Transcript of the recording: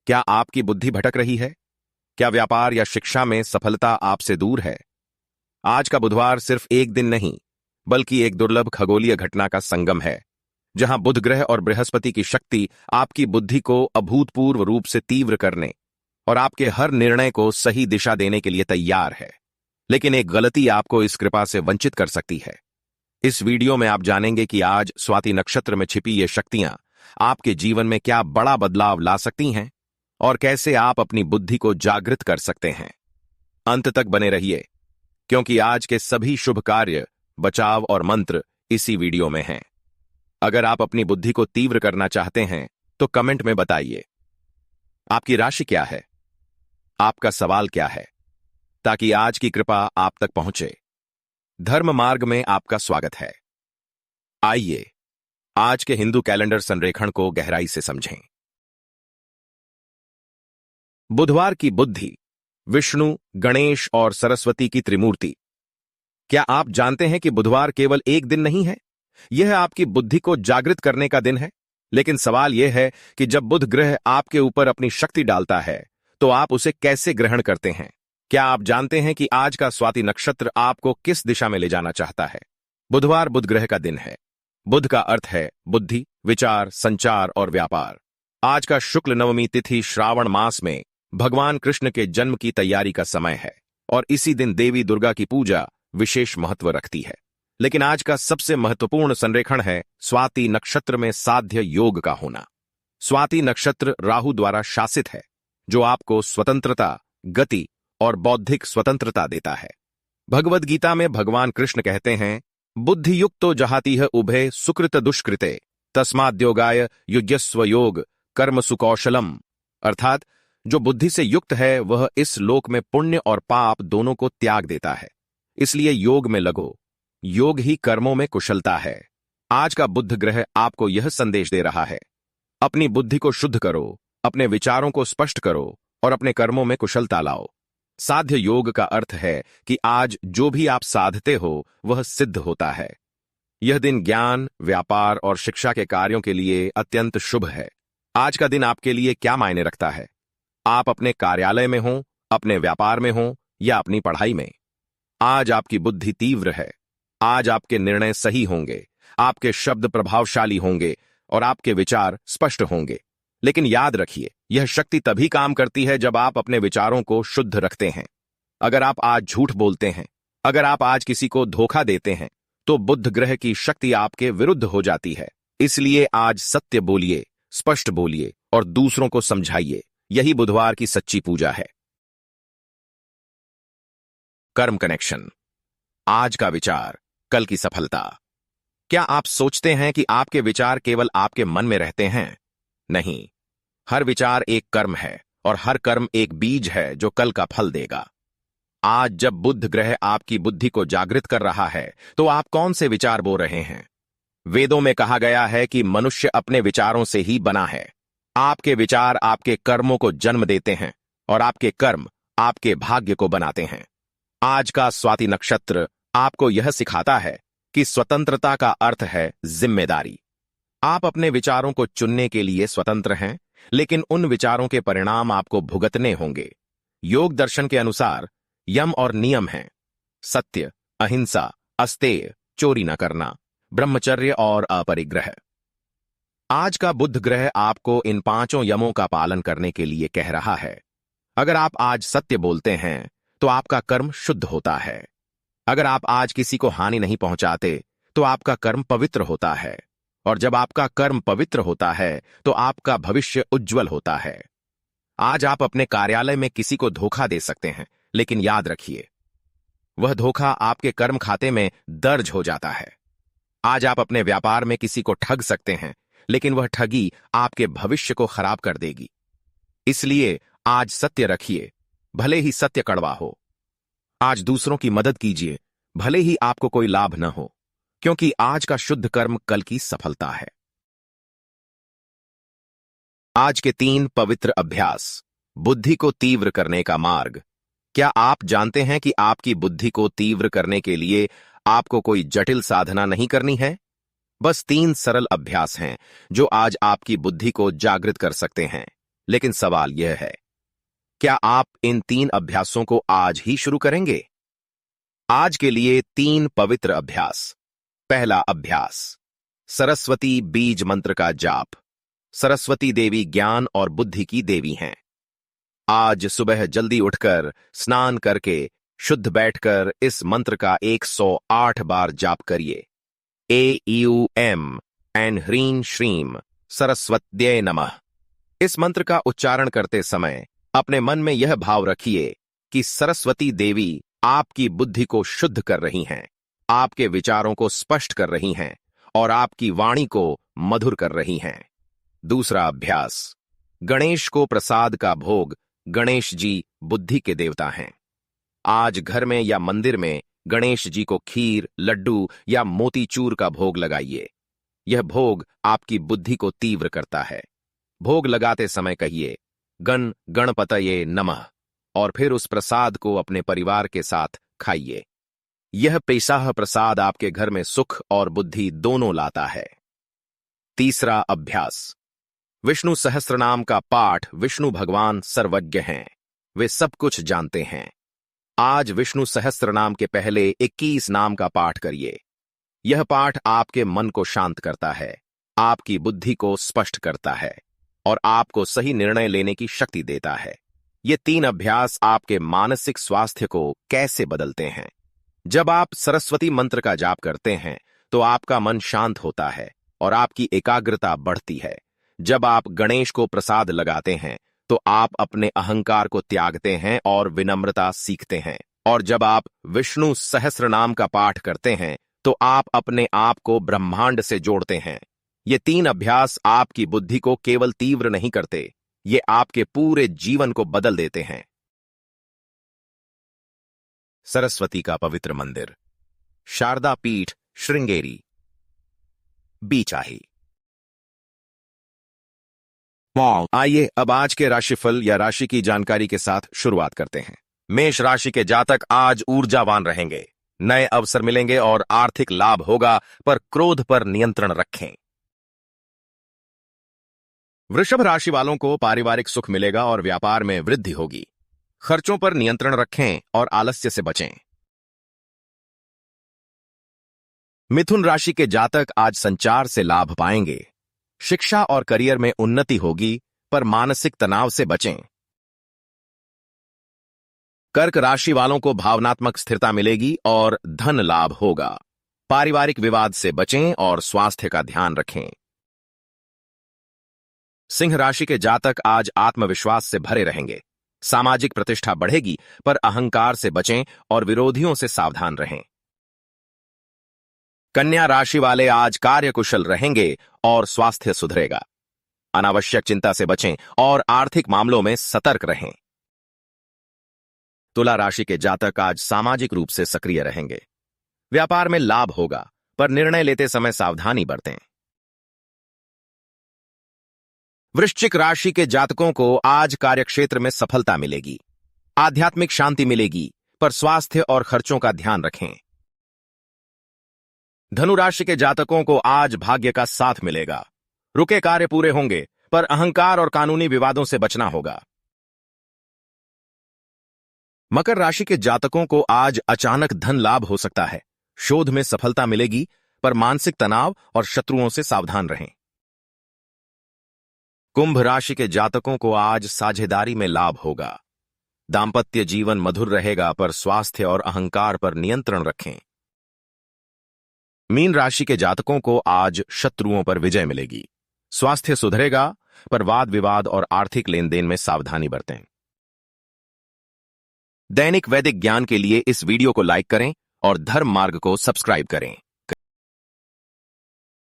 क्या आपकी बुद्धि भटक रही है? क्या व्यापार या शिक्षा में सफलता आपसे दूर है? आज का बुधवार सिर्फ एक दिन नहीं, बल्कि एक दुर्लभ खगोलीय घटना का संगम है, जहां बुध ग्रह और बृहस्पति की शक्ति आपकी बुद्धि को अभूतपूर्व रूप से तीव्र करने और आपके हर निर्णय को सही दिशा देने के लिए तैयार है। लेकिन एक गलती आपको इस कृपा से वंचित कर सकती है। इस वीडियो में आप जानेंगे कि आज स्वाति नक्षत्र में छिपी ये शक्तियां आपके जीवन में क्या बड़ा बदलाव ला सकती हैं और कैसे आप अपनी बुद्धि को जागृत कर सकते हैं। अंत तक बने रहिए, क्योंकि आज के सभी शुभ कार्य, बचाव और मंत्र इसी वीडियो में हैं। अगर आप अपनी बुद्धि को तीव्र करना चाहते हैं तो कमेंट में बताइए आपकी राशि क्या है, आपका सवाल क्या है, ताकि आज की कृपा आप तक पहुंचे। धर्म मार्ग में आपका स्वागत है। आइए आज के हिंदू कैलेंडर संरेखण को गहराई से समझें। बुधवार की बुद्धि, विष्णु, गणेश और सरस्वती की त्रिमूर्ति। क्या आप जानते हैं कि बुधवार केवल एक दिन नहीं है, यह आपकी बुद्धि को जागृत करने का दिन है। लेकिन सवाल यह है कि जब बुध ग्रह आपके ऊपर अपनी शक्ति डालता है तो आप उसे कैसे ग्रहण करते हैं। क्या आप जानते हैं कि आज का स्वाति नक्षत्र आपको किस दिशा में ले जाना चाहता है? बुधवार बुध ग्रह का दिन है। बुध का अर्थ है बुद्धि, विचार, संचार और व्यापार। आज का शुक्ल नवमी तिथि श्रावण मास में भगवान कृष्ण के जन्म की तैयारी का समय है और इसी दिन देवी दुर्गा की पूजा विशेष महत्व रखती है। लेकिन आज का सबसे महत्वपूर्ण संरेखण है स्वाति नक्षत्र में साध्य योग का होना। स्वाति नक्षत्र राहु द्वारा शासित है, जो आपको स्वतंत्रता, गति और बौद्धिक स्वतंत्रता देता है। भगवद गीता में भगवान कृष्ण कहते हैं, बुद्धि युक्तो जहातीह उभे सुकृत दुष्कृते तस्माद्योगाय युज्यस्व योग कर्म सुकौशलम। अर्थात जो बुद्धि से युक्त है वह इस लोक में पुण्य और पाप दोनों को त्याग देता है, इसलिए योग में लगो। योग ही कर्मों में कुशलता है। आज का बुध ग्रह आपको यह संदेश दे रहा है, अपनी बुद्धि को शुद्ध करो, अपने विचारों को स्पष्ट करो और अपने कर्मों में कुशलता लाओ। साध्य योग का अर्थ है कि आज जो भी आप साधते हो वह सिद्ध होता है। यह दिन ज्ञान, व्यापार और शिक्षा के कार्यों के लिए अत्यंत शुभ है। आज का दिन आपके लिए क्या मायने रखता है? आप अपने कार्यालय में हो, अपने व्यापार में हो या अपनी पढ़ाई में, आज आपकी बुद्धि तीव्र है। आज आपके निर्णय सही होंगे, आपके शब्द प्रभावशाली होंगे और आपके विचार स्पष्ट होंगे। लेकिन याद रखिए, यह शक्ति तभी काम करती है जब आप अपने विचारों को शुद्ध रखते हैं। अगर आप आज झूठ बोलते हैं, अगर आप आज किसी को धोखा देते हैं, तो बुध ग्रह की शक्ति आपके विरुद्ध हो जाती है। इसलिए आज सत्य बोलिए, स्पष्ट बोलिए और दूसरों को समझाइए। यही बुधवार की सच्ची पूजा है। कर्म कनेक्शन। आज का विचार, कल की सफलता। क्या आप सोचते हैं कि आपके विचार केवल आपके मन में रहते हैं? नहीं, हर विचार एक कर्म है और हर कर्म एक बीज है जो कल का फल देगा। आज जब बुध ग्रह आपकी बुद्धि को जागृत कर रहा है तो आप कौन से विचार बो रहे हैं? वेदों में कहा गया है कि मनुष्य अपने विचारों से ही बना है। आपके विचार आपके कर्मों को जन्म देते हैं और आपके कर्म आपके भाग्य को बनाते हैं। आज का स्वाति नक्षत्र आपको यह सिखाता है कि स्वतंत्रता का अर्थ है जिम्मेदारी। आप अपने विचारों को चुनने के लिए स्वतंत्र हैं, लेकिन उन विचारों के परिणाम आपको भुगतने होंगे। योग दर्शन के अनुसार यम और नियम हैं सत्य, अहिंसा, अस्तेय, चोरी न करना, ब्रह्मचर्य और अपरिग्रह। आज का बुध ग्रह आपको इन पांचों यमों का पालन करने के लिए कह रहा है। अगर आप आज सत्य बोलते हैं तो आपका कर्म शुद्ध होता है। अगर आप आज किसी को हानि नहीं पहुंचाते तो आपका कर्म पवित्र होता है, और जब आपका कर्म पवित्र होता है तो आपका भविष्य उज्जवल होता है। आज आप अपने कार्यालय में किसी को धोखा दे सकते हैं, लेकिन याद रखिए, वह धोखा आपके कर्म खाते में दर्ज हो जाता है। आज आप अपने व्यापार में किसी को ठग सकते हैं, लेकिन वह ठगी आपके भविष्य को खराब कर देगी। इसलिए आज सत्य रखिए, भले ही सत्य कड़वा हो। आज दूसरों की मदद कीजिए, भले ही आपको कोई लाभ न हो, क्योंकि आज का शुद्ध कर्म कल की सफलता है। आज के 3 पवित्र अभ्यास। बुद्धि को तीव्र करने का मार्ग। क्या आप जानते हैं कि आपकी बुद्धि को तीव्र करने के लिए आपको कोई जटिल साधना नहीं करनी है? बस 3 सरल अभ्यास हैं जो आज आपकी बुद्धि को जागृत कर सकते हैं। लेकिन सवाल यह है, क्या आप इन 3 अभ्यासों को आज ही शुरू करेंगे? आज के लिए 3 पवित्र अभ्यास। पहला अभ्यास, सरस्वती बीज मंत्र का जाप। सरस्वती देवी ज्ञान और बुद्धि की देवी हैं। आज सुबह जल्दी उठकर स्नान करके शुद्ध बैठकर इस मंत्र का 108 बार जाप करिए। एम एंड ह्रीं श्रीं सरस्वत्यै नमः। इस मंत्र का उच्चारण करते समय अपने मन में यह भाव रखिए कि सरस्वती देवी आपकी बुद्धि को शुद्ध कर रही हैं, आपके विचारों को स्पष्ट कर रही हैं और आपकी वाणी को मधुर कर रही हैं। दूसरा अभ्यास, गणेश को प्रसाद का भोग। गणेश जी बुद्धि के देवता हैं। आज घर में या मंदिर में गणेश जी को खीर, लड्डू या मोतीचूर का भोग लगाइए। यह भोग आपकी बुद्धि को तीव्र करता है। भोग लगाते समय कहिए गणपतये नमः और फिर उस प्रसाद को अपने परिवार के साथ खाइए। यह पेशाह प्रसाद आपके घर में सुख और बुद्धि दोनों लाता है। तीसरा अभ्यास, विष्णु सहस्त्रनाम का पाठ। विष्णु भगवान सर्वज्ञ हैं, वे सब कुछ जानते हैं। आज विष्णु सहस्त्रनाम के पहले 21 नाम का पाठ करिए। यह पाठ आपके मन को शांत करता है, आपकी बुद्धि को स्पष्ट करता है और आपको सही निर्णय लेने की शक्ति देता है। ये 3 अभ्यास आपके मानसिक स्वास्थ्य को कैसे बदलते हैं? जब आप सरस्वती मंत्र का जाप करते हैं तो आपका मन शांत होता है और आपकी एकाग्रता बढ़ती है। जब आप गणेश को प्रसाद लगाते हैं तो आप अपने अहंकार को त्यागते हैं और विनम्रता सीखते हैं। और जब आप विष्णु सहस्त्रनाम का पाठ करते हैं तो आप अपने आप को ब्रह्मांड से जोड़ते हैं। ये 3 अभ्यास आपकी बुद्धि को केवल तीव्र नहीं करते, ये आपके पूरे जीवन को बदल देते हैं। सरस्वती का पवित्र मंदिर, शारदा पीठ, श्रृंगेरी, बीचाही। आइए अब आज के राशिफल या राशि की जानकारी के साथ शुरुआत करते हैं। मेष राशि के जातक आज ऊर्जावान रहेंगे, नए अवसर मिलेंगे और आर्थिक लाभ होगा, पर क्रोध पर नियंत्रण रखें। वृषभ राशि वालों को पारिवारिक सुख मिलेगा और व्यापार में वृद्धि होगी। खर्चों पर नियंत्रण रखें और आलस्य से बचें। मिथुन राशि के जातक आज संचार से लाभ पाएंगे। शिक्षा और करियर में उन्नति होगी, पर मानसिक तनाव से बचें। कर्क राशि वालों को भावनात्मक स्थिरता मिलेगी और धन लाभ होगा। पारिवारिक विवाद से बचें और स्वास्थ्य का ध्यान रखें। सिंह राशि के जातक आज आत्मविश्वास से भरे रहेंगे। सामाजिक प्रतिष्ठा बढ़ेगी, पर अहंकार से बचें और विरोधियों से सावधान रहें। कन्या राशि वाले आज कार्यकुशल रहेंगे और स्वास्थ्य सुधरेगा। अनावश्यक चिंता से बचें और आर्थिक मामलों में सतर्क रहें। तुला राशि के जातक आज सामाजिक रूप से सक्रिय रहेंगे। व्यापार में लाभ होगा, पर निर्णय लेते समय सावधानी बरतें। वृश्चिक राशि के जातकों को आज कार्यक्षेत्र में सफलता मिलेगी। आध्यात्मिक शांति मिलेगी, पर स्वास्थ्य और खर्चों का ध्यान रखें। धनु राशि के जातकों को आज भाग्य का साथ मिलेगा। रुके कार्य पूरे होंगे, पर अहंकार और कानूनी विवादों से बचना होगा। मकर राशि के जातकों को आज अचानक धन लाभ हो सकता है। शोध में सफलता मिलेगी, पर मानसिक तनाव और शत्रुओं से सावधान रहें। कुंभ राशि के जातकों को आज साझेदारी में लाभ होगा। दांपत्य जीवन मधुर रहेगा, पर स्वास्थ्य और अहंकार पर नियंत्रण रखें। मीन राशि के जातकों को आज शत्रुओं पर विजय मिलेगी। स्वास्थ्य सुधरेगा, पर वाद विवाद और आर्थिक लेन देन में सावधानी बरतें। दैनिक वैदिक ज्ञान के लिए इस वीडियो को लाइक करें और धर्म मार्ग को सब्सक्राइब करें।